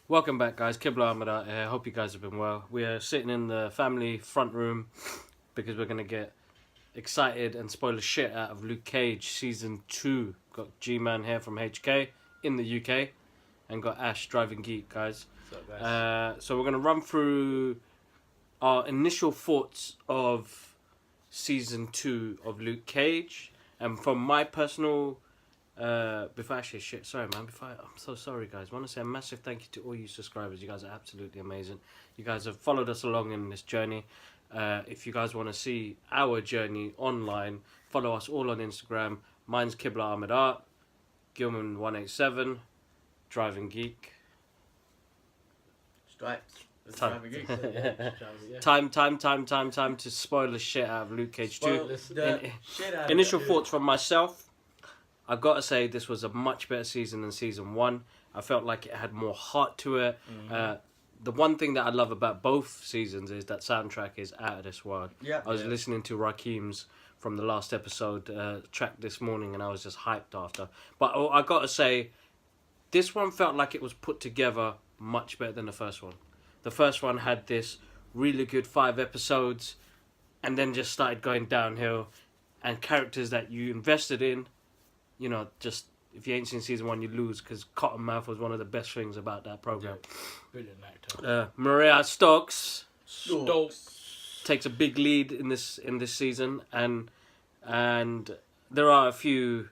Welcome back, guys. Kibla Ahmed out here. Hope you guys have been well. We are sitting in the family front room because we're going to get excited and spoil the shit out of Luke Cage Season 2. Got G-Man here from HK in the UK and got Ash Driving Geek, guys. What's up, guys? So we're going to run through our initial thoughts of Season 2 of Luke Cage. And from my personal... I'm so sorry, guys. I want to say a massive thank you to all you subscribers. You guys are absolutely amazing. You guys have followed us along in this journey. If you guys want to see our journey online, follow us all on Instagram. Mine's Kibla Ahmed Art, Gilman187, Driving Geek. Stripes. Time. Yeah. Time to spoil the shit out of Luke Cage 2. Shit Initial thoughts from myself. I've got to say this was a much better season than Season 1. I felt like it had more heart to it. Mm-hmm. The one thing that I love about both seasons is that soundtrack is out of this world. Yeah. I was listening to Rakeem's from the last episode track this morning and I was just hyped after. But I got to say, this one felt like it was put together much better than the first one. The first one had this really good 5 episodes and then just started going downhill, and characters that you invested in, you know, just if you ain't seen Season 1, you lose, because Cottonmouth was one of the best things about that program. Brilliant actor. Maria Stokes Stokes. takes a big lead in this season, and there are a few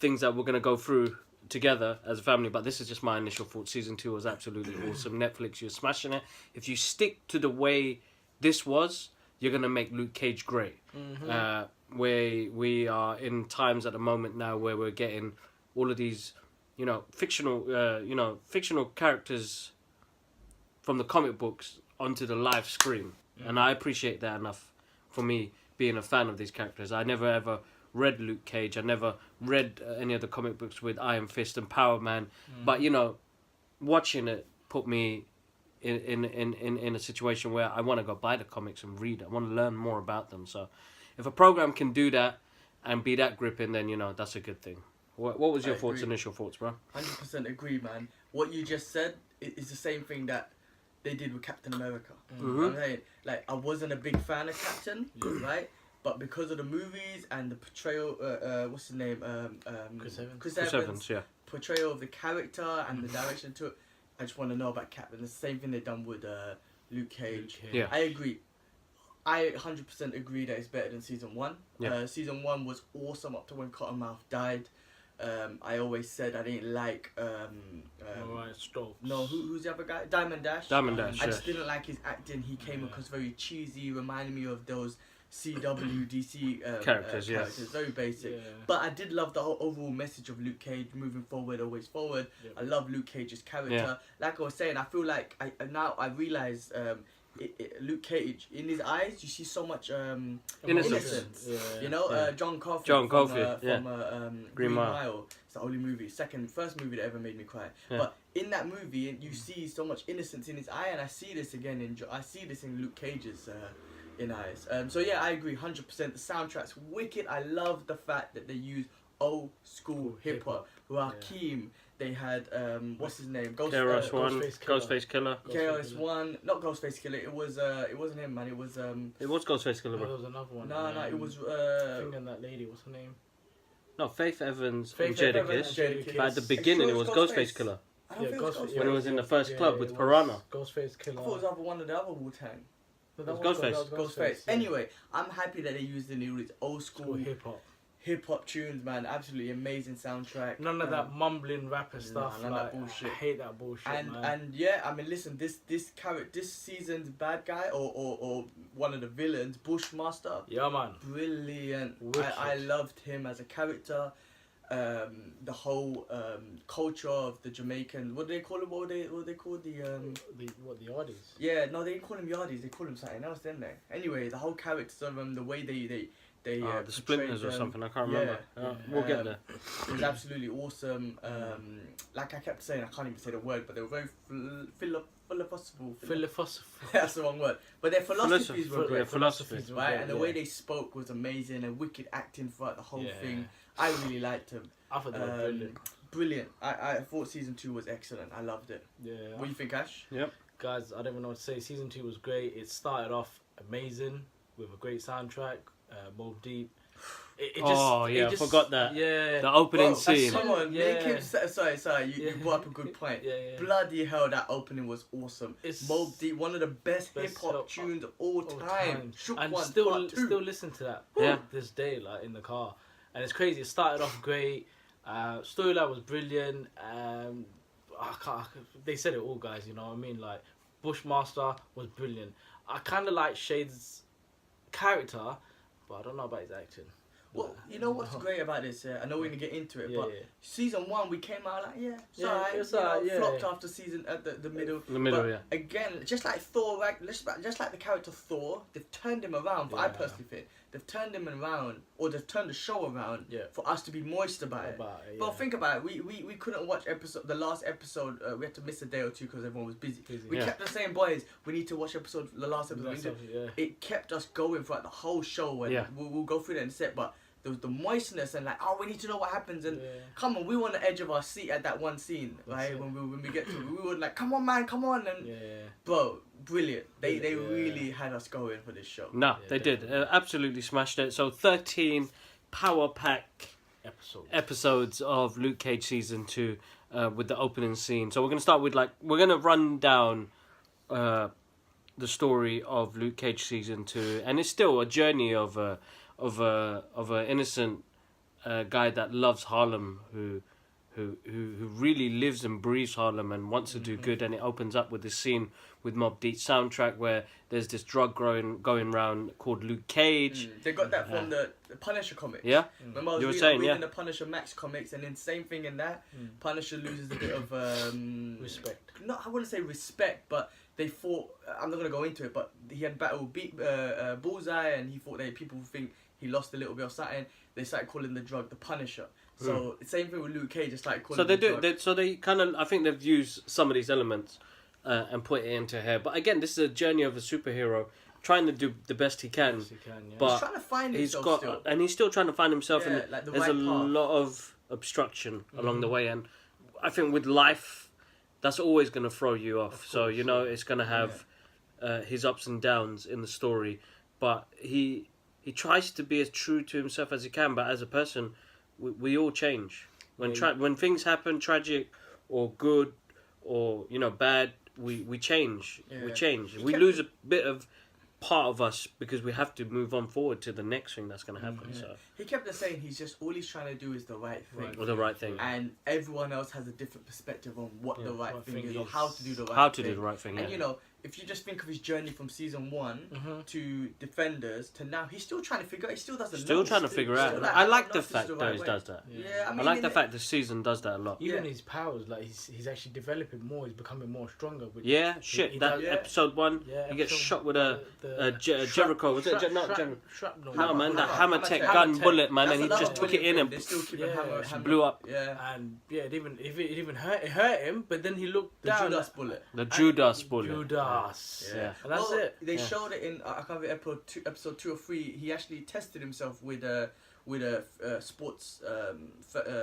things that we're going to go through together as a family, but this is just my initial thoughts. Season 2 was absolutely awesome. Netflix, you're smashing it. If you stick to the way this was, you're going to make Luke Cage great. Mm-hmm. We are in times at the moment now where we're getting all of these, fictional characters from the comic books onto the live screen, and I appreciate that enough for me being a fan of these characters. I never ever read Luke Cage. I never read any of the comic books with Iron Fist and Power Man, but watching it put me in a situation where I want to go buy the comics and read it. I want to learn more about them. So if a program can do that and be that gripping, then that's a good thing. What was your initial thoughts, bro? 100% agree, man. What you just said is the same thing that they did with Captain America. Mm-hmm. I'm saying, like, I wasn't a big fan of Captain, right? But because of the movies and the portrayal, what's his name? Chris Evans, yeah. portrayal of the character and the direction to it, I just want to know about Captain. The same thing they've done with Luke Cage. Yeah. I agree. I 100% agree that it's better than Season 1. Yeah. Season 1 was awesome up to when Cottonmouth died. I always said I didn't like... Stokes. No, who's the other guy? Diamond Dash. Diamond Dash, I just didn't like his acting. He came across very cheesy, reminded me of those CW, DC characters, very basic. Yeah. But I did love the whole overall message of Luke Cage, moving forward, always forward. Yep. I love Luke Cage's character. Yeah. Like I was saying, I feel like I realize Luke Cage, in his eyes, you see so much innocence. Yeah. John Coffey. John Coffey, from Green Mile. It's the only movie, first movie that ever made me cry. Yeah. But in that movie, you see so much innocence in his eye, and I see this again in Luke Cage's eyes. So yeah, I agree 100%. The soundtrack's wicked. I love the fact that they use old school hip hop. Rakeem, they had what's his name? Ghostface Killer. KRS-One, not Ghostface Killer. It wasn't him, man. It was It was Ghostface Killer, No, there bro. was another one. no, it was Thinking that lady, what's her name? No, Faith Evans Faith and Evans Jadakiss. and Jadakiss. But at the beginning, it was Ghostface Killer. I don't think it was Ghostface. When it was in the first club with Piranha. Ghostface Killer. I thought it was either one of the other Wu-Tang. No, It was Ghostface. that Ghostface. yeah. Anyway, I'm happy that they used the old school Hip hop. hip hop tunes, man. Absolutely amazing soundtrack. None of that mumbling rapper stuff. none of that like, bullshit. I hate that bullshit, man. And yeah, I mean, listen, this season's bad guy or one of the villains, Bushmaster. Yeah, man. Brilliant. Wicked. I loved him as a character. The whole culture of the Jamaican. What do they call it? What they call the The Oddies? Yeah, no, they didn't call him Yardies. They called him something else, didn't they? Anyway, the whole characters of them, the way they the Splinters or something. I can't remember. We'll get there. It was absolutely awesome. Like I kept saying, I can't even say the word, but they were very philosophical. That's the wrong word. But their philosophies were great. Philosophies, Right, and the way they spoke was amazing, and wicked acting throughout the whole thing. I really liked them. I thought they were brilliant. brilliant. I thought season 2 was excellent. I loved it. Yeah. What do you think, Ash? Guys, I don't even know what to say. Season 2 was great. It started off amazing with a great soundtrack. Mobb Deep. I forgot that. Yeah. The opening Bro, scene. Come on, Yeah. make him. Sorry. You brought up a good point. Yeah. Bloody hell, that opening was awesome. It's Mobb Deep, one of the best Best hip hop hip-hop tunes all time. Shook and One, still part 2. still listen to that Yeah. this day, like in the car. And it's crazy. It started off great. Storyline was brilliant. They said it all, guys. You know what I mean? Like Bushmaster was brilliant. I kind of like Shade's character, but I don't know about his acting. Well, you know what's great about this? I know we're gonna get into it, Yeah, but yeah. season 1 we came out like it's Yeah, alright. it's you know, alright, yeah. flopped after season at the middle. The middle, But yeah. Again, just like Thor, right? Just like the character Thor, they've turned him around. I Yeah. personally think they've turned him around, or they've turned the show around Yeah. for us to be moist about it. But think about it. We couldn't watch the last episode. We had to miss a day or two because everyone was busy. We Yeah. kept the same boys. We need to watch the last episode. It kept us going throughout the whole show, and Yeah. we'll go through that in a sec. But there was the moistness and like, we need to know what happens. And Yeah. come on, we were on the edge of our seat at that one scene, right? it. When we get to, we were like, come on, man, come on, and Yeah. bro, brilliant. They Yeah. really had us going for this show. No, Yeah, they did. Absolutely smashed it. So 13 power pack episodes of Luke Cage season 2 with the opening scene. So we're going to start with we're going to run down the story of Luke Cage season 2, and it's still a journey of a innocent guy that loves Harlem, who really lives and breathes Harlem and wants to do good. And it opens up with this scene with Mobb Deep soundtrack where there's this drug going around called Luke Cage. They got that from the Punisher comics. Yeah, Remember, I was You were reading, saying, reading yeah. the Punisher Max comics, and then same thing in that. Punisher loses a bit of Respect. No, I wouldn't say respect, but they thought. I'm not gonna go into it, but he had battle Bullseye, and he thought that people think he lost a little bit of something. They started calling the drug the Punisher. So same thing with Luke Cage, just like calling. So they the do. drug. They kind of. I think they've used some of these elements and put it into here. But again, this is a journey of a superhero trying to do the best he can. Yes, you can, yeah. But He's trying to find He's himself got, still. and he's still trying to find himself, Yeah, and like the there's right a path. lot of obstruction along the way. And I think with life, that's always going to throw you off. So course, you know, it's going to have his ups and downs in the story. But he tries to be as true to himself as he can. But as a person, we all change. When things happen, tragic or good or bad, we change. We Yeah. change. He We kept- lose a bit of part of us because we have to move on forward to the next thing that's going to happen. So He kept on saying all he's trying to do is the right thing. or the right thing, And everyone else has a different perspective on what the right what thing thing is, or is. how to do the right how thing. to do the right thing. And Yeah. if you just think of his journey from season 1 to Defenders to now, he's still trying to figure out. He still doesn't know. Still trying to figure out. still I like don't the know if this is fact the that right he way. does that. Yeah, I mean, I like in the it- fact the season does that a lot. Even Yeah. his powers, like he's actually developing more. He's becoming more stronger. Which Yeah, shit. he that does- yeah. episode 1, Yeah, he gets episode- shot with a Jericho. Was it not Jericho? Shrapnel. No, man, that Hammer Hammer Tech Tech. gun Hammer bullet, man, That's and he another just took it in brilliant and thing. They still keep it Yeah. hammer, blew up. Yeah. And yeah, it even hurt him. But then he looked The down. Judas bullet. The Judas bullet. Judas. Yeah. And that's Well, it. They Yeah. showed it in I can't remember episode 2 or 3. He actually tested himself with a sports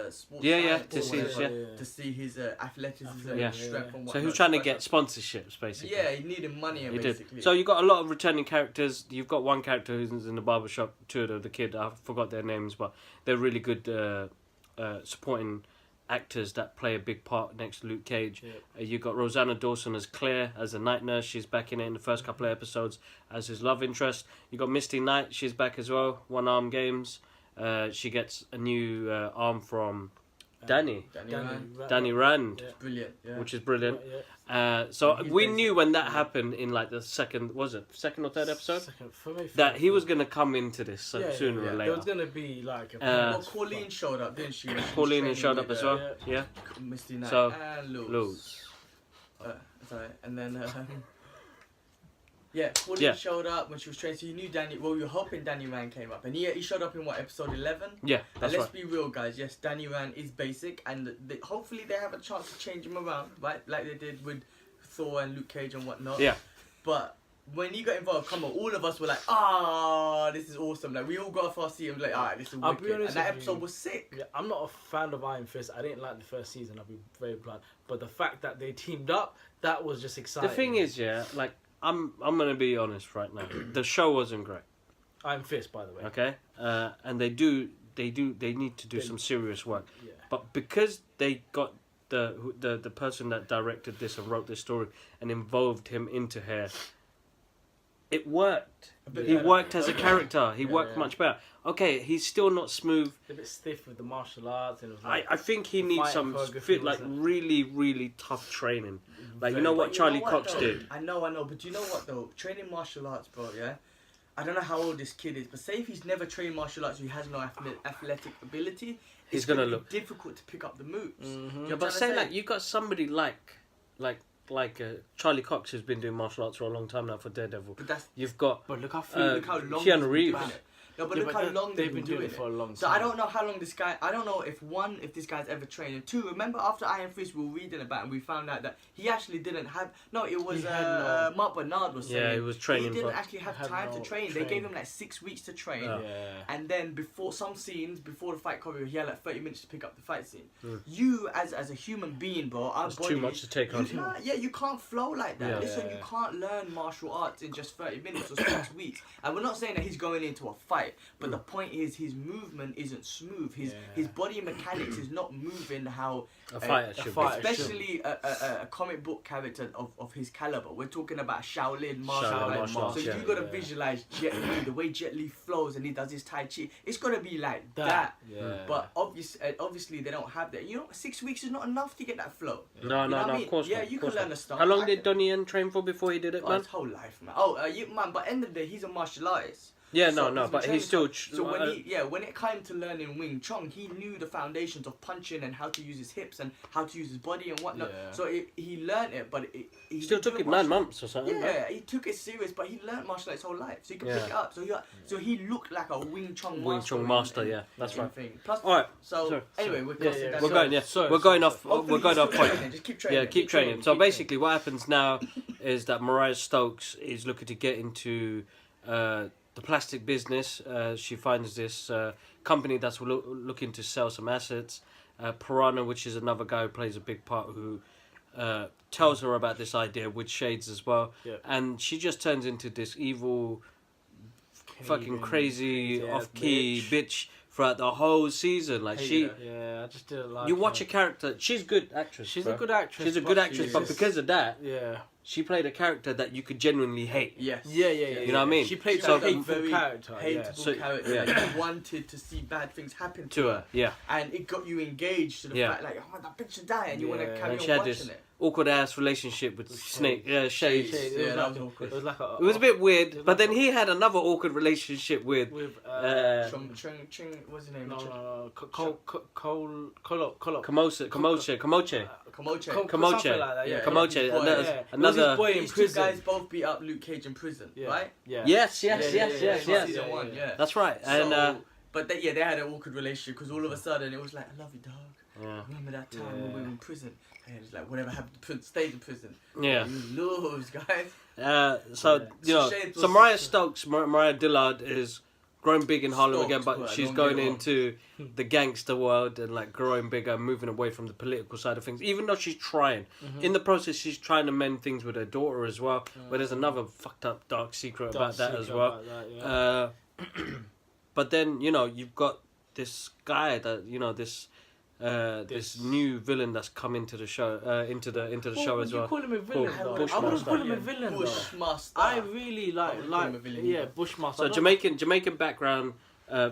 sports Yeah, yeah, science to or see his- whatever, yeah. to see his athleticism, Yeah. and strength, and So he was whatnot. trying to But- get sponsorships, basically. Yeah, he needed money, He basically. did. So you got a lot of returning characters. You've got one character who's in the barbershop, two of the kid. I forgot their names, but they're really good supporting actors that play a big part next to Luke Cage. Yep. You got Rosanna Dawson as Claire, as a night nurse. She's back in it in the first couple of episodes as his love interest. You got Misty Knight. She's back as well. One Arm Games. She gets a new arm from Danny Rand, Yeah. Brilliant. Yeah. which is brilliant. Yeah. So He's we basic. knew when that happened in like the second or third episode Second, for me, that he was gonna come into this Yeah, sooner yeah. or There later. was gonna be like a Well, Colleen showed up, didn't she? When she was Pauline training showed up with, as well. Yeah. Misty Knight So, and Luz. Luz. Sorry, and then yeah, Pauline Yeah. showed up when she was training. So you knew Danny. Well, you were hoping Danny Rand came up, and he showed up in what episode 11. Yeah, And that's let's right. be real, guys. Yes, Danny Rand is basic, and hopefully they have a chance to change him around, right? Like they did with Thor and Luke Cage and whatnot. Yeah. But when he got involved, come on, all of us were like, ah, this is awesome. Like we all got off our seat and was like, ah, this is I'll wicked. be honest And that with episode you. was sick. Yeah, I'm not a fan of Iron Fist. I didn't like the first season. I'll be very blunt. But the fact that they teamed up, that was just exciting. The thing is, yeah, like I'm gonna be honest right now. The show wasn't great. Iron Fist, by the way. Okay, and they need to do some serious work. Yeah. But because they got the person that directed this and wrote this story and involved him into here, it worked. A bit He better. worked as a character. He Yeah, worked yeah. much better. Okay, he's still not smooth. A bit stiff with the martial arts, and it was like, I think he The needs fighting some choreography like wasn't- really tough training. Like you Very- know But what you Charlie know what, Cox though? did. I know, but you know what though? Training martial arts, bro, yeah? I don't know how old this kid is, but say if he's never trained martial arts, he has no athletic ability, He's it's gonna be look- difficult to pick up the moves. Mhm. You know Yeah, what I'm but trying say to like you got somebody like Charlie Cox who's been doing martial arts for a long time now for Daredevil. But that's You've got But look how look how long Keanu he's been Reeves. doing it. No, but Yeah, look but how long they've been doing doing it for a long time. So I don't know how long this guy. I don't know if this guy's ever trained. And two, remember after Iron Fist, we were reading about it and we found out that he actually didn't have. No, it was He had no- Mark Bernard was saying. Yeah, he was training He didn't for- actually have had time no to train. They training. gave him like 6 weeks to train. Yeah. Yeah. And then before some scenes, before the fight choreo, he had like 30 minutes to pick up the fight scene. Mm. You as a human being, bro, our It's body, too much to take on. you can't flow like that. Yeah. Listen, you Yeah. can't learn martial arts in just 30 minutes or 6 weeks. And we're not saying that he's going into a fight, but the point is his movement isn't smooth. His body mechanics is not moving how A fighter a should fighter be. especially a comic book character of his caliber. We're talking about Shaolin martial Shaolin arts. martial arts, So yeah. you gotta Yeah. visualize Jet Li, the way Jet Li flows and he does his Tai Chi. It's gonna be like that. That. Yeah. But obviously they don't have that. You know, 6 weeks is not enough to get that flow. No, You know no, what I no, mean? of course Yeah, not. you of course can learn not. a stunt. How long I did can- Donnie Yen train for before he did it, Oh, man? his whole life, man. Oh, man. But end of the day, he's a martial artist. Yeah, So no, he's no, been but training he's still. for- So when it came to learning Wing Chun, he knew the foundations of punching and how to use his hips and how to use his body and whatnot. Yeah. So he learned it, but he still didn't took do him martial- 9 months or something. right? Yeah, he took it serious, but he learned martial arts his whole life, so he could Yeah. pick it up. So he looked like a Wing Chun master. Wing Chun in- master, in- yeah, that's in right. Thing. Plus, All right. so Sorry, anyway, sorry. we're Yeah, crossing yeah, that. We're So going, yeah. Sorry, we're going sorry, off. hopefully We're going he's off still point. training, Just keep training. Yeah, keep training. So keep basically, what happens now is that Mariah Stokes is looking to get into the plastic business. She finds this company that's looking to sell some assets. Piranha, which is another guy who plays a big part, who tells her about this idea with shades as well. Yeah. And she just turns into this evil, fucking Craven, crazy, crazy-ass off-key bitch throughout the whole season. Like Hated she, her. Yeah, I just didn't like. you watch her. a character. She's a good actress. She's bro. a good actress. She's a good actress, but is. because of that, Yeah. she played a character that you could genuinely hate. Yes. Yeah. You know what I mean? She played So- a hateful character. Hateable Yeah. So- character. yeah. Like, you wanted to see bad things happen To her, yeah. and it got you engaged to the Yeah. fact like, oh, that bitch should die, and you want to Yeah. carry And on she had watching this it. awkward ass relationship with Snake, Shades. Shades. It Yeah, was that like- was awkward. It was like a. It was a bit weird, was but like then he had another awkward relationship with. with What's his name? no, Kamoche. Kamoche. something Kamoche. like that. Yeah, Yeah, Kamoche. his boy. Another, Yeah. another It was his boy in These two prison. guys both beat up Luke Cage in prison, Yeah. right? Yeah. Yes, Yeah, yes. Season 1, yeah. That's right. And So, but they had an awkward relationship because all of a sudden it was like, I love you, dog. yeah. Remember that time when we Yeah. were in prison? And it was like, whatever happened to prison, stayed in prison. Yeah. You lose, guys. So Yeah. you know, Shades so was- Mariah Stokes, Mariah Dillard is growing big in Harlem Stokes, again, but bro, she's don't going get me wrong. into the gangster world and like growing bigger, moving away from the political side of things. Even though she's trying, in the process, she's trying to mend things with her daughter as well. But there's another fucked up dark secret about that as well. But then you've got this guy that this This- new villain that's come into the show into the show as You well. call him a villain, Called though. I Bushmaster. wouldn't call him a villain, though. Bushmaster. I really like wouldn't call him a villain yeah, either. Bushmaster. So I don't- Jamaican background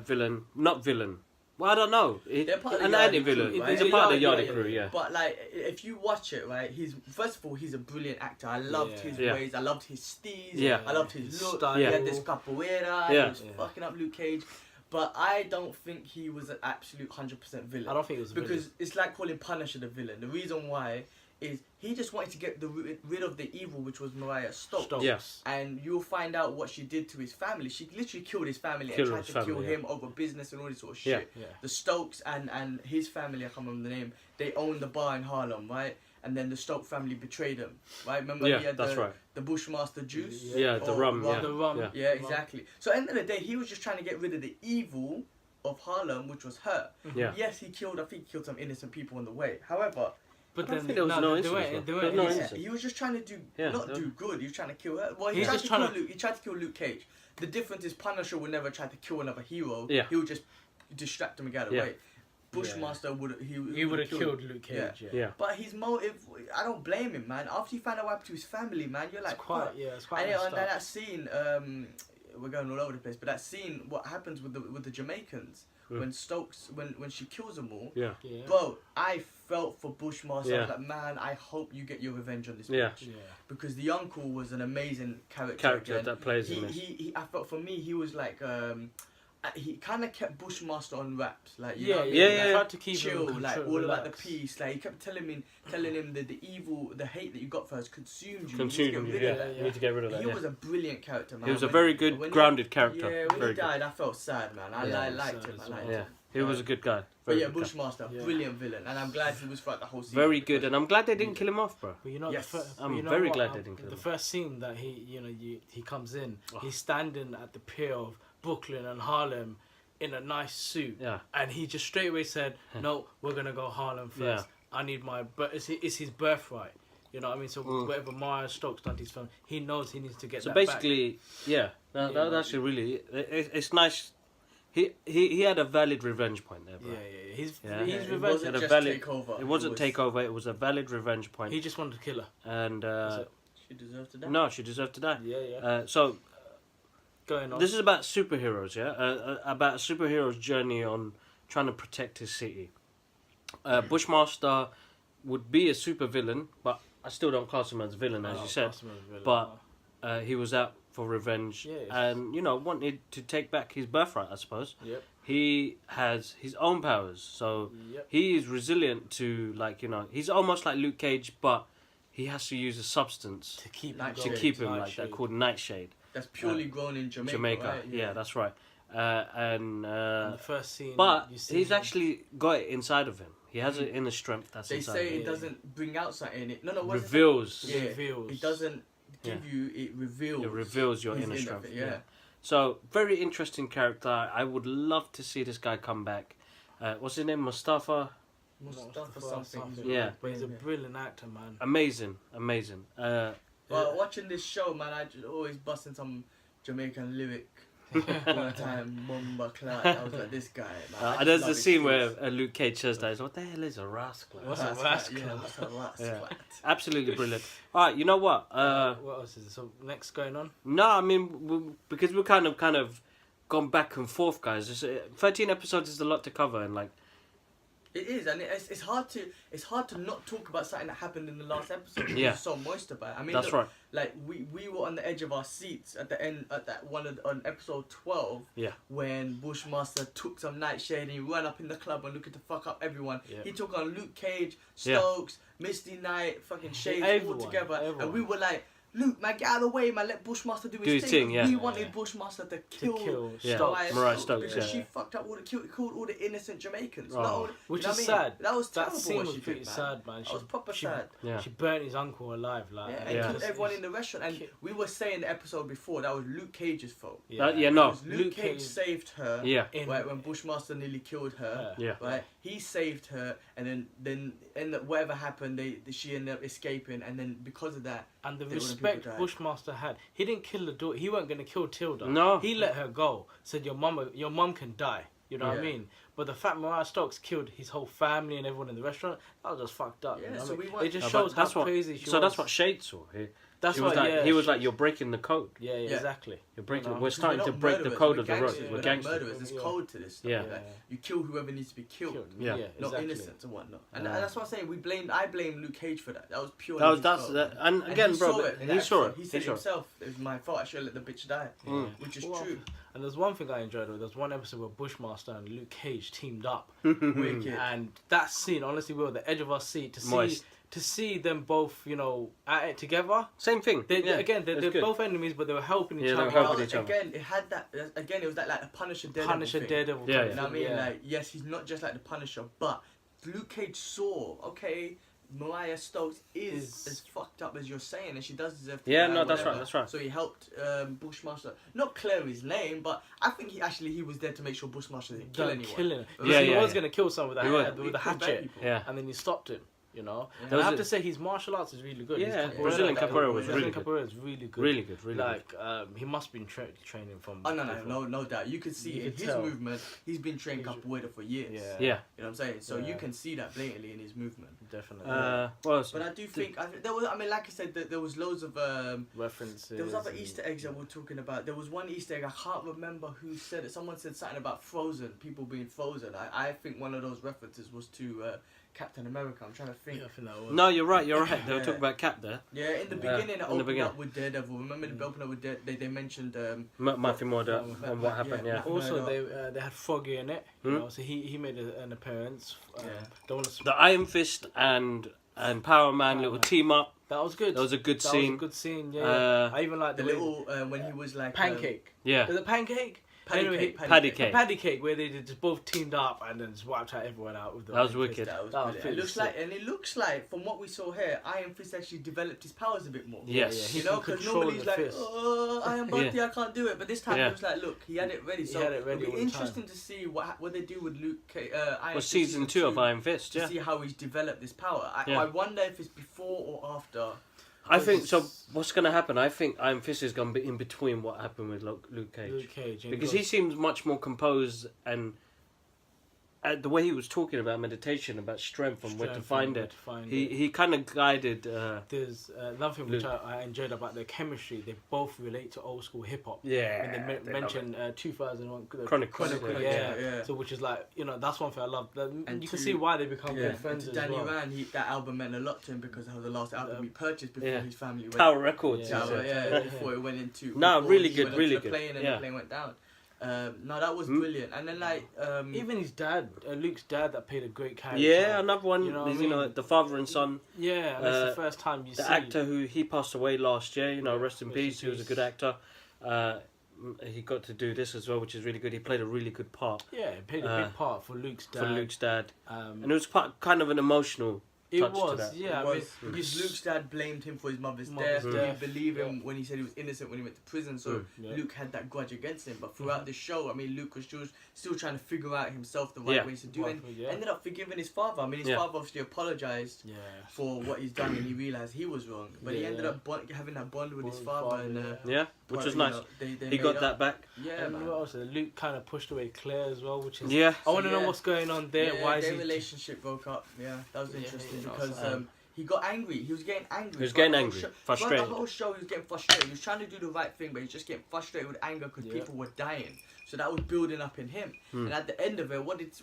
villain, not villain. Well, I don't know. They're part of the An Yardie anti-villain. crew, right? He's a part of the Yeah, Yardie yeah, crew, yeah. yeah. But like, if you watch it, right, first of all, he's a brilliant actor. I loved Yeah. his Yeah. ways. I loved his steez. Yeah. I loved his His look. style. He Yeah. had this capoeira. Yeah. He was Yeah. fucking up Luke Cage. But I don't think he was an absolute 100% villain. I don't think it was a Because villain. it's like calling Punisher the villain. The reason why is he just wanted to get rid of the evil, which was Mariah Stokes. Stokes. Yes. And you'll find out what she did to his family. She literally killed his family Killed and tried his to family, kill yeah. him over business and all this sort of Yeah. shit. Yeah. The Stokes and his family, I can't remember the name, they own the bar in Harlem, right? and then the Stoke family betrayed him. Right? Remember Yeah, he had that's the, right. the Bushmaster juice. Yeah, the or rum, yeah. The rum. Yeah. Yeah, exactly. So end of the day, he was just trying to get rid of the evil of Harlem, which was her. Yeah. Yes, I think he killed some innocent people on the way. However, But I don't then think there was no they incidents, weren't- though. they There weren't- was no he's- incidents. he was just trying to do Yeah, not yeah. do good. He was trying to kill her. Well, he He's tried just to kill trying to- Luke. He tried to kill Luke Cage. The difference is Punisher would never try to kill another hero. Yeah. He would just distract him and get Yeah. away. Bushmaster would He would have killed Luke Cage. Yeah. Yeah. Yeah. But his motive, I don't blame him, man. After you find out what happened to his family, man, you're like, It's quite. fuck. Yeah. It's quite. And messed then up. that scene, we're going all over the place, but that scene, what happens with the Jamaicans when Stokes, when she kills them all, Yeah. Yeah. bro, I felt for Bushmaster. I was Yeah. like, man, I hope you get your revenge on this Yeah. bitch. Yeah. Because the uncle was an amazing character. Character again. that plays in this. I felt for me, he was like, he kind of kept Bushmaster on wraps, like you Yeah, know what I yeah, mean? yeah. Like, Tried to keep chill, him like control, all about the relax. peace. Like he kept telling him that the evil, the hate that you got for us consumed you. Consumed you you, need to get yeah. rid of that. You need to get rid of that. He Yeah. was a brilliant character, man. He was a When- very good, when he- grounded character. Yeah, when Very he died, I felt sad, man. I Yeah. liked him. I Sad as liked good. Yeah. him. He was a good guy. But Very yeah, good guy. Bushmaster, Yeah. brilliant villain, and I'm glad he was throughout the whole season. Very good, because- and I'm glad they didn't kill him off, bro. But you know, Yes. I'm you know very what, glad they didn't kill The him. first scene that he comes in, Oh. he's standing at the pier of Brooklyn and Harlem in a nice suit, Yeah. and he just straight away said, "No, we're gonna go Harlem first. I need my, but it's his birthright." You know what I mean? So whatever Myers Stokes done to his film, he knows he needs to get So that basically, yeah, Yeah, that's actually really. It's nice. He had a valid revenge point there, back. bro. Yeah. His Yeah. Yeah, his it revenge. wasn't Had a just valid- takeover. It wasn't was- takeover. It was a valid revenge point, He just wanted to kill her. and That's it. She deserved to die. no, she deserved to die. Yeah. So Going on. this is about superheroes, yeah, about a superhero's journey on trying to protect his city. Bushmaster would be a supervillain, but I still don't class him as a villain, as you said. But he was out for revenge, Yes. and wanted to take back his birthright, I suppose. Yep. He has his own powers, so Yep. he is resilient to he's almost like Luke Cage, but he has to use a substance To keep him Nightshade. to going. keep him like Nightshade. that, called Nightshade. That's purely grown in Jamaica. Jamaica, right? yeah, that's right. And And the first scene, but you see he's him- actually got it inside of him. He has an inner strength that's They inside say of it him. doesn't bring out something in it. No, what is it? Reveals. Yeah, Reveals. it doesn't give you. It reveals. It reveals your his inner inner strength. thing, Yeah. So very interesting character. I would love to see this guy come back. What's his name? Mustafa. Mustafa something. Yeah. But he's a brilliant actor, man. Amazing. Well, watching this show, man, I just always busting some Jamaican lyric. One time, Mumba Clark. I was like, this guy. Man, I just There's love the his scene skills. where Luke Cage says that. He's, what the hell is a rascal? What's a Rascal, rascal? Yeah, what's a rascal? Yeah. Absolutely brilliant. All right, you know what? What else is there? So next going on? No, I mean because we're kind of gone back and forth, guys. 13 episodes is a lot to cover, and It is, and it's hard to not talk about something that happened in the last episode. Because Yeah. it's so moist about it. I mean, that's look, right. Like we were on the edge of our seats at the end at that one on episode 12. Yeah. When Bushmaster took some Nightshade and he ran up in the club and looking to fuck up everyone. Yeah. He took on Luke Cage, Yeah. Stokes, Misty Knight, fucking Shades Everyone, all together, everyone. and we were like, Luke, man, get out of the way, man. Let Bushmaster do his thing, yeah. We Yeah, wanted yeah. Bushmaster to To kill. kill Yeah. Stokes. Mariah Stokes, because yeah. she fucked up killed all the innocent Jamaicans. Oh. Not all, Which you know is what I mean? sad. That was That terrible. scene what was she pretty did, man. sad, man. That was proper she, sad. Yeah. She burnt his uncle alive, like. Yeah, and and Yeah. killed everyone in the restaurant. And Ki- we were saying the episode before that was Luke Cage's fault. No. Because Luke Luke Cage Cage- saved her. Yeah. In- Right, when Bushmaster nearly killed her. Yeah. Right, he saved her, and then whatever happened, she ended up escaping, and then because of that, And the They wouldn't respect people die. Bushmaster had, he didn't kill the daughter. He weren't gonna kill Tilda. No. he let her go. Said your mum can die. You know what I Yeah. mean? But the fact Mariah Stokes killed his whole family and everyone in the restaurant, that was just fucked up. Yeah, you know so what I we mean? want- It just No, but shows how that's what- crazy she was. So that's what Shade saw. That's He was what. like, Yeah, he was like, you're breaking the code. Yeah, Yeah. exactly. You're breaking. You know, We're because starting we're to not break the murderers, code we're of the road. gangsters, We're we're not gangsters. murderers. There's Yeah. code to this stuff. Yeah. Like, you kill whoever needs to be killed. Yeah. yeah, Not exactly. innocent and whatnot, and Yeah. that's what I'm saying. I blame Luke Cage for that. That was purely. That was his that's fault. that, and again, he bro, saw it in he that saw episode. it. He said He saw it. himself, "It was my fault. I should have let the bitch die," Mm. which is Well, true. And there's one thing I enjoyed. There's one episode where Bushmaster and Luke Cage teamed up, Wicked. and that scene, honestly, we were at the edge of our seat Moist. to see them both, at it together. Same thing. They, yeah. again, It's they're good. both enemies, but they were helping each Yeah, they other. were helping Well, each other. again, it had that. Again, it was like a Punisher Daredevil Punisher, thing. Daredevil. Yeah, kind yeah. You know what I of mean? thing, Like, yes, he's not just like the Punisher, but Luke Cage saw, okay, Mariah Stokes is Is- as fucked up as you're saying, and she does deserve to Yeah, die, no, that's whatever. right, that's right. So he helped Bushmaster not clear his name, but I think he was there to make sure Bushmaster didn't kill anyone. Killing it. Yeah, he yeah, was yeah. gonna kill someone with He would. with a He killed bad hatchet, people. Yeah. and then he stopped him. You know, There and I was have a- to say his martial arts is really good. His Yeah, capoeira, Brazilian like, capoeira was Brazilian really good. capoeira is really good. Really good, really like good. he must have been training from. Oh no, before. no doubt. You can see You in could his tell. movement, he's been trained He's- capoeira for years. Yeah. Yeah. You know what I'm saying? So you Yeah. can see that blatantly in his movement. Definitely. What else? But I do think there was. I mean, like I said, there was loads of. References. There was other and- Easter eggs that we're talking about. There was one Easter egg, I can't remember who said it. Someone said something about Frozen, people being frozen. I think one of those references was to Captain America. I'm trying to think. Yeah, I think that was. No, you're right. They were Yeah. talking about Cap there. Yeah, in the Yeah, beginning, it in the opened beginning. up with Daredevil. Remember the opener with Daredevil? They mentioned. Matthew Morder Yeah. and what happened. Yeah. Yeah. Also, No, they had Froggy in it. You Hmm? know, so he made an appearance. Yeah. Don't want to. The Iron Fist and Power Man Power little Man. team up. That was good. That was a good That scene. was a good scene. Yeah. Uh, I even like the way- little when he was like pancake. Yeah. Was it pancake? Patty Anyway, cake, Paddy cake. cake. Paddy cake, where they just both teamed up and then just wiped out everyone out with the. That was Iron Fist. wicked. That was That was brilliant. pretty It looks like from what we saw here, Iron Fist actually developed his powers a bit more. Yes. Yeah, You he know, can because control normally he's the like, fist. oh, Iron Bunty, I can't do it. But this time Yeah. it was like, look, he had it ready. He So had it ready it'll all be the time. interesting to see what they do with Iron Was Fist season 2 of Iron Fist? to Yeah. see how he's developed this power. Yeah. I wonder if it's before or after. I think so. What's going to happen? I think Iron Fist is going to be in between what happened with Luke Cage. Luke Cage. and Because God- he seems much more composed and the way he was talking about meditation, about strength and where to Strength find and where it. to find He it. he kind of guided. There's another thing which Luke. I enjoyed about their chemistry. They both relate to old school hip hop. Yeah. When they they love mentioned 2001 Chronicles, yeah. yeah. So which is like, you know, that's one thing I love. And You can to- see why they become Yeah, good friends and as to Danny well. Rand, that album meant a lot to him because that was the last album he purchased before Yeah. his family went. Tower Records. Yeah. he Tower, said. yeah, before it went into. No, before really he good, went really onto the good. plane and Yeah. the plane went down. No, that was Mm. brilliant. And then like Even his dad, Luke's dad, that played a great character. Yeah, another one. You know what I you know, mean? the father and son. Yeah, and it's the first time you The see actor who he passed away last year. You know, Yeah, rest in rest in peace. He was a peace. good actor. He got to do this as well, which is really good. He played a really good part Yeah, he played a big part for Luke's dad. for Luke's dad, and Um, it was kind of an emotional. it touch to was, that. yeah. It I mean, was, because Luke's dad blamed him for his mother's Mother's death. death, He believed him yeah. when he said he was innocent when he went to prison. So Mm. Yeah. Luke had that grudge against him. But throughout the show, I mean, Luke was still trying to figure out himself the right Yeah. ways to do it. And Yeah. ended up forgiving his father. I mean, his Yeah. father obviously apologized Yeah. for what he's done and he realized he was wrong. But he Yeah. ended up having that bond with his Bond, father. father, And yeah. Yeah, which but, was you nice. know, they He made got up. that back. Yeah, And man. what else? Luke kind of pushed away Claire as well, which is. Yeah. I want to Yeah. know what's going on there. Yeah, Why is their he? relationship broke up. Yeah, that was Yeah, interesting you know, because so- he got angry. He was getting angry. He was throughout getting the whole angry, show. frustrated. Throughout the whole show, he was getting frustrated. He was trying to do the right thing, but he was just getting frustrated with anger because Yeah. people were dying. So that was building up in him. Hmm. And at the end of it, what did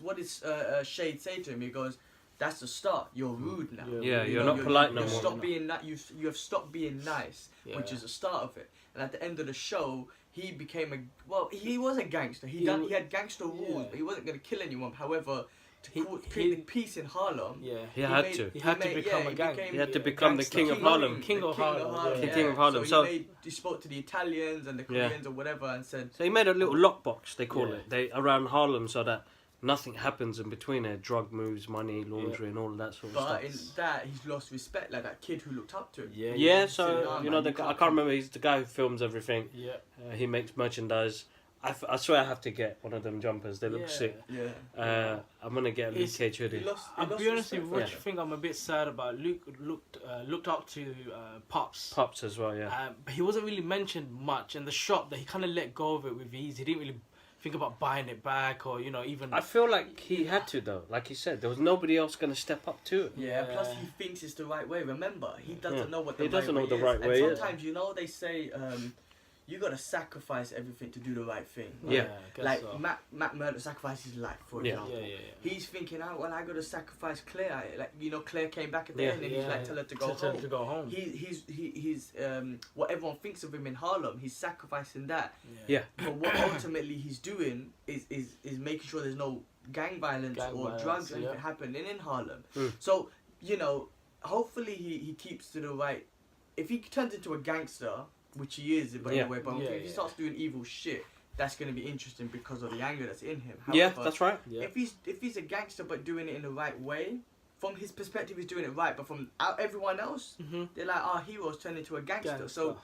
Shade say to him? He goes, "That's the start. You're rude now. Yeah, you're not polite no you've more. Stop being you have stopped being nice, which Yeah. is the start of it. And at the end of the show, he became he was a gangster. He He- had gangster rules, Yeah. but he wasn't going to kill anyone. However, to He- create he- peace in Harlem, Yeah. He had to. He had to become a gang. He had to a become the gangster. king of Harlem. King of Harlem, yeah. King of Harlem. So- he spoke to the Italians and the Yeah. Koreans or whatever and said, So he made a little lockbox, they call Yeah. it, around Harlem, so that nothing happens in between there. Drug moves, money, laundry, and all of that sort of but in stuff. that he's lost respect, like that kid who looked up to him. Yeah. Yeah, Sit so down, you know, man, you I can't can't remember. He's the guy who films everything. Yeah. He makes merchandise. I swear I have to get one of them jumpers. They look Yeah. sick. Yeah. I'm gonna get a Luke It's- Cage He hoodie. lost, he I'll lost be honest with respect you, for which him. thing I'm a bit sad about. Luke looked up to Pops. Pops as well, yeah. But he wasn't really mentioned much in the shop. That he kind of let go of it with ease. He didn't really think about buying it back or even. I feel like he had to though. Like you said, there was nobody else gonna step up to it. Yeah, Yeah. plus he thinks it's the right way. Remember, he doesn't Yeah. know what He the doesn't right know way the right is. way And is. sometimes, they say you gotta sacrifice everything to do the right thing. Yeah. I guess Like so. Matt Murdock sacrificed his life, for Yeah. example. Yeah. He's thinking, I gotta sacrifice Claire. Claire came back at the Yeah. end and he's like, tell her to go Tell her home. to go home. He's what everyone thinks of him in Harlem. He's sacrificing that. Yeah. But what ultimately he's doing is making sure there's no gang violence Gang or violence, drugs or anything yeah. happening in Harlem. Mm. So hopefully he keeps to the right. If he turns into a gangster, which he is, but Yeah. in a way, but Yeah, if he yeah. starts doing evil shit, that's gonna be interesting because of the anger that's in him. Yeah, However, that's right. Yeah. if he's a gangster but doing it in the right way, from his perspective, he's doing it right, but from everyone else, they're like, our heroes turn into a gangster. So,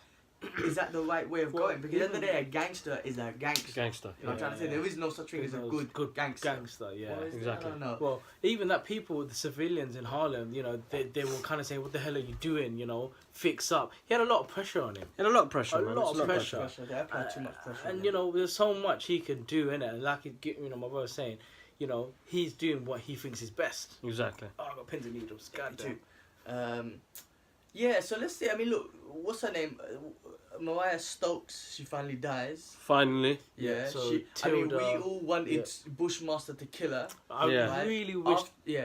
is that the right way of going? Because at the end of the day, a gangster is a gangster. Gangster. You know what I'm trying to say? There is no such thing as a good gangster. Yeah, What is it? exactly. I don't know. Well, even that people, the civilians in Harlem, you know, they will kind of say, "What the hell are you doing?" You know, fix up. He had a lot of pressure on him. And a lot of pressure, A man. lot It's of pressure. They apply too much pressure. on And them. you know, there's so much he can do in it. Like you know, my brother was saying, you know, he's doing what he thinks is best. Exactly. Oh, I got pins and needles. God Me damn. too. Yeah, so let's see. I mean, look, what's her name? Mariah Stokes. She finally dies. Finally. Yeah. So we Tilda- all wanted Bushmaster to kill her. I Yeah. really wish.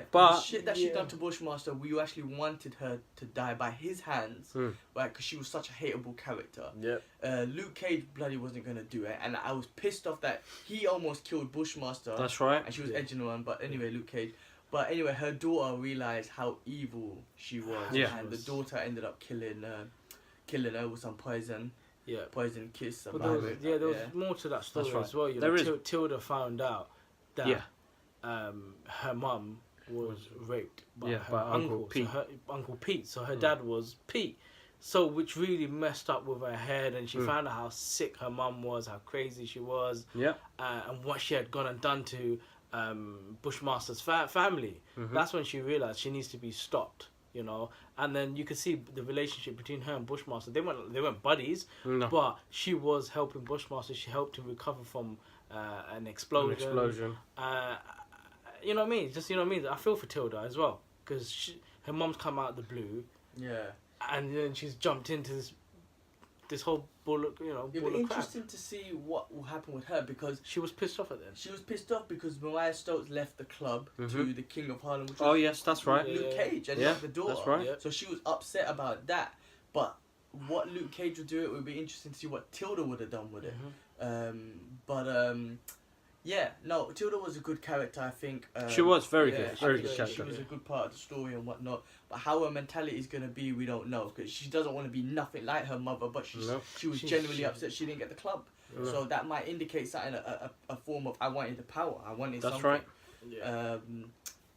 But- the shit that she Yeah. done to Bushmaster, we actually wanted her to die by his hands, Hmm. right? Because she was such a hateable character. Yep. Luke Cage bloody wasn't gonna do it, and I was pissed off that he almost killed Bushmaster. That's right. And she was Yeah. edging on, but anyway, Luke Cage. But anyway, her daughter realized how evil she was, Yeah. and the daughter ended up killing her with some poison kiss. But there was, there was more to that story That's right. as well. You There know, is. Tilda found out that Yeah. her mum was raped by Yeah, her by Uncle uncle, Pete. So her Uncle Pete. So her dad was Pete. So which really messed up with her head, and she found out how sick her mum was, how crazy she was, Yeah. and what she had gone and done to Bushmaster's family. That's when she realized she needs to be stopped. You know, and then you could see the relationship between her and Bushmaster. They weren't buddies, No. but she was helping Bushmaster. She helped him recover from an explosion. An explosion. You know what I mean? Just, you know what I mean? I feel for Tilda as well, because her mum's come out of the blue, Yeah. and then she's jumped into this whole ball of, you know, It'll ball be of crap. interesting to see what will happen with her, because She was pissed off at them. she was pissed off because Mariah Stokes left the club to the King of Harlem, which Oh, was yes, that's right. Luke Yeah. Cage, and Yeah, not the daughter. that's right. Yeah. So she was upset about that. But what Luke Cage would do, it would be interesting to see what Tilda would have done with it. Yeah, no, Tilda was a good character, I think. She was very yeah, good. I Very think good She character. was a good part of the story and whatnot. But how her mentality is going to be, we don't know. Because she doesn't want to be nothing like her mother, but she was genuinely upset she didn't get the club. No. So that might indicate something, a form of, I wanted the power. I wanted That's something. right. Yeah.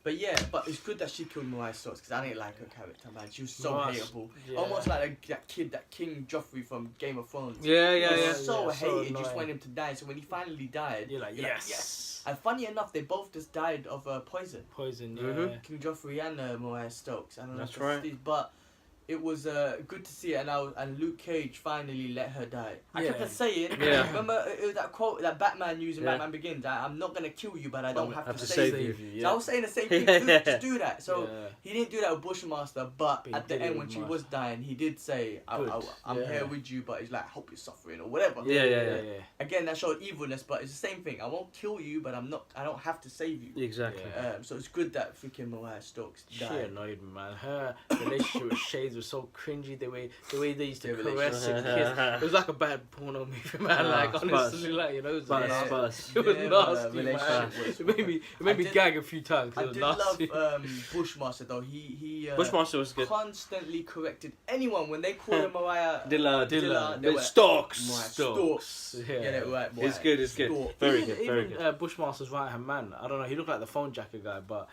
But yeah, but it's good that she killed Mariah Stokes because I didn't like her character, man. She was so Mariah- hateable. yeah. Almost like that kid, that King Joffrey from Game of Thrones. Yeah, He yeah, was yeah. so Yeah, so hated, just annoying. wanted him to die. So when he finally died, You're like, you're yes. And funny enough, they both just died of poison. Poison, yeah. Mhm. King Joffrey and Mariah Stokes. I don't know That's if right. these, but it was good to see it, and Luke Cage finally let her die. I kept Yeah. on saying, Yeah. remember it was that quote that Batman used in Yeah. Batman Begins, I'm not gonna kill you, but I don't have to save save you. you. So I was saying the same thing. Yeah. Just do that. So Yeah. he didn't do that with Bushmaster, but But he at the did it end with when she Master. was dying, he did say, Good. I'm Yeah. here with you, but he's like, I hope you're suffering or whatever. Yeah, yeah, yeah. Again, that showed evilness, but it's the same thing. I won't kill you, but I don't have to save you. Exactly. Yeah. So it's good that freaking Mariah Stokes She died. annoyed me, man. Her relationship with Shades was so cringy. The way they used to Their caress and relationship. kiss. It was like a bad porno movie, man. Ah, like Spurs. honestly, like, you know, it was, Spurs, nasty. Spurs. It was Their, nasty, relationship man. was- It made me did- gag a few times. 'cause I it was did nasty. love Bushmaster though. He Bushmaster was good. constantly corrected anyone when they called him Mariah Dilla, they were Stokes. Mariah Stokes. Stokes. Yeah. Get it right, boy. It's good, it's good. Stokes. Very even, good, very even, good. Bushmaster's right hand man. I don't know. He looked like the phone jacker guy, but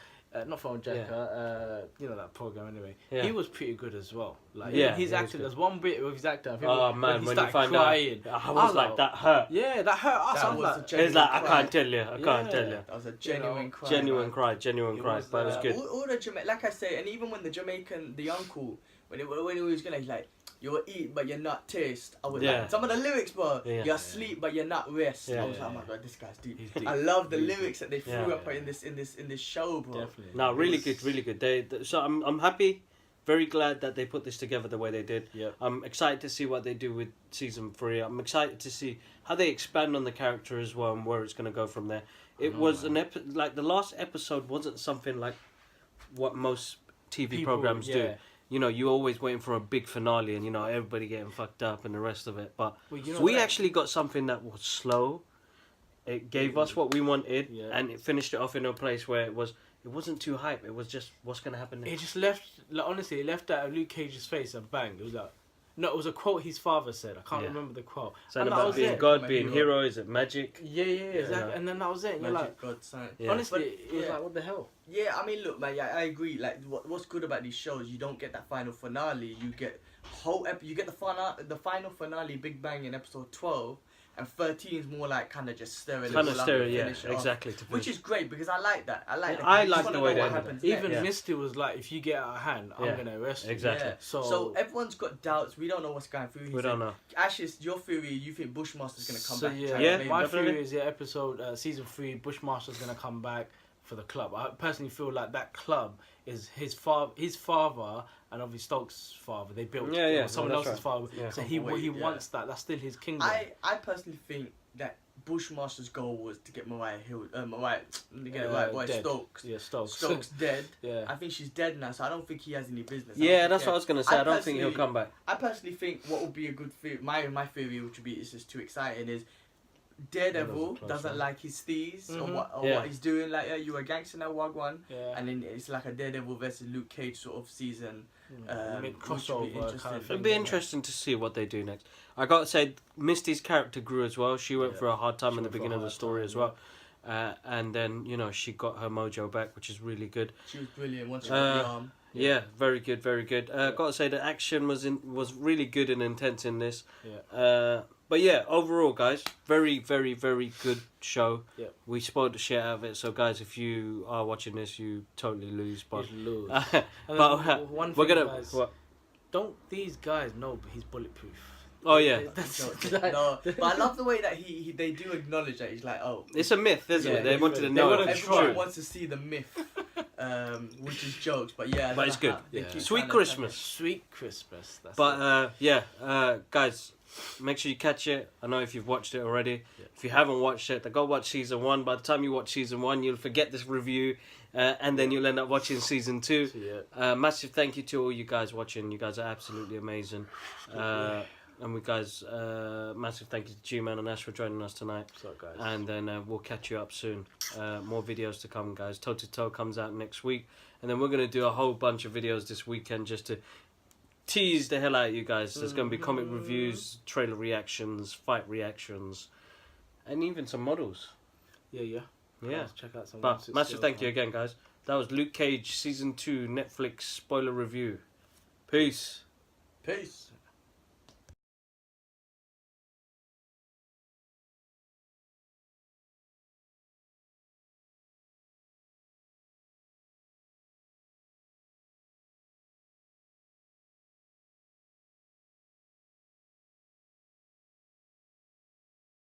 not phone jacker. You know that program anyway. Yeah. He was pretty good as well. Like Yeah, he's he was acting. good. There's one bit of his acting. I think Oh man, he when you started find crying. out, I was like, that hurt. Yeah, that hurt us. That I was was like, a It's like, I cry. can't tell you, I can't Yeah. tell you. That was a genuine cry. Genuine man. cry, genuine It cry, was, but it was good. All the like I say, and even when the Jamaican, the uncle, when he was gonna, he's like, you'll eat but you're not taste. I was Yeah. like, some of the lyrics, bro. Yeah. You're asleep but you're not rest. Yeah. I was like, oh Yeah. my god, this guy's deep. He's deep. I love the He's lyrics that they threw Yeah. up in this show, bro. definitely. No, really was- good, really good. So I'm happy, very glad that they put this together the way they did. Yep. I'm excited to see what they do with season 3. I'm excited to see how they expand on the character as well and where it's going to go from there. It know, was man. like the last episode wasn't something like what most TV People, programs do. yeah. You know, you're always waiting for a big finale and, you know, everybody getting fucked up and the rest of it. But Well, you know we what? actually got something that was slow. It gave us what we wanted, Yeah. and it finished it off in a place where it wasn't too hype. It was just what's gonna happen It next. just left. Like honestly, it left out of Luke Cage's face and bang. It was like. No, it was a quote his father said. I can't Yeah. remember the quote. Something And that about was being it. God, My being hero. hero. Is it magic? Yeah, exactly. And then that was it. And you're like, Magic God sign. Yeah. honestly, But, it was yeah. like, what the hell? Yeah, I mean, look, man. Yeah, I agree. Like, what's good about these shows? You don't get that final finale. You get you get the final finale, Big Bang in episode 12, and 13 is more like kind of just stirring. it Kind all of up stereo, and yeah, finish it off. exactly. To Which finish. is great because I like that. I like Yeah, that. I You just like wanna the know way they what did it. happens Even next. Yeah. Misty was like, if you get out of hand, I'm Yeah. going to arrest you. Exactly. Yeah. So- everyone's got doubts. We don't know what's going through. We don't know. Ashes, your theory, you think Bushmaster's going to come So, back? yeah, try to Yeah, blame my them? definitely. theory is, episode, season 3, Bushmaster's going to come back for the club. I personally feel like that club is his father and obviously Stokes' father. They built Yeah, someone no, that's else's father. Yeah. So he Yeah. wants that. That's still his kingdom. I personally think that Bushmaster's goal was to get Mariah Dead. Stokes. Yeah, Stokes. Stokes dead. Yeah. I think she's dead now, so I don't think he has any business. Yeah, that's what I was gonna say. I don't think he'll personally- come back. I personally think what would be a good theory, my theory, which would be is just too exciting, is Daredevil That was a close doesn't one. like his steez or Mhm. what Yeah. what he's doing. Like, you a gangster now, Wagwan. Yeah. And then it's like a Daredevil versus Luke Cage sort of season. Mid which would be crossover kind interesting. of thing. It'd be yeah. interesting to see what they do next. I gotta say, Misty's character grew as well. She went Yeah. through a hard time She in the went through a beginning of the hard story time, as well. And then, she got her mojo back, which is really good. She was brilliant once she got the arm. Yeah, very good, very good. Yeah. Gotta say, the action was really good and intense in this. Yeah. But yeah, overall, guys, very, very, very good show. Yeah. We spoiled the shit out of it, so guys, if you are watching this, you totally lose. But He's lose. but And one we're thing, gonna. guys, What? don't these guys know he's bulletproof? Oh yeah, That's No, but I love the way that they do acknowledge that. He's like, oh, it's a myth, isn't Yeah, it? They wanted to they know wanted if to it's everyone true. wants to see the myth, which is jokes. But yeah, I But don't it's know good. how they Yeah. keep Sweet trying to- Christmas. Sweet Christmas. That's But guys, make sure you catch it. I know if you've watched it already. Yeah. If you haven't watched it, then go watch season 1. By the time you watch season 1, you'll forget this review, and then you'll end up watching season 2. So, yeah. Massive thank you to all you guys watching. You guys are absolutely amazing. And we guys, massive thank you to G-Man and Ash for joining us tonight. What's up, guys? And then we'll catch you up soon. More videos to come, guys. Toe to Toe comes out next week. And then we're going to do a whole bunch of videos this weekend just to tease the hell out of you guys. There's going to be comic reviews, trailer reactions, fight reactions, and even some models. Yeah. Yeah. Guys, check out some. But 160 massive thank you on- again, guys. That was Luke Cage Season 2 Netflix spoiler review. Peace. Peace.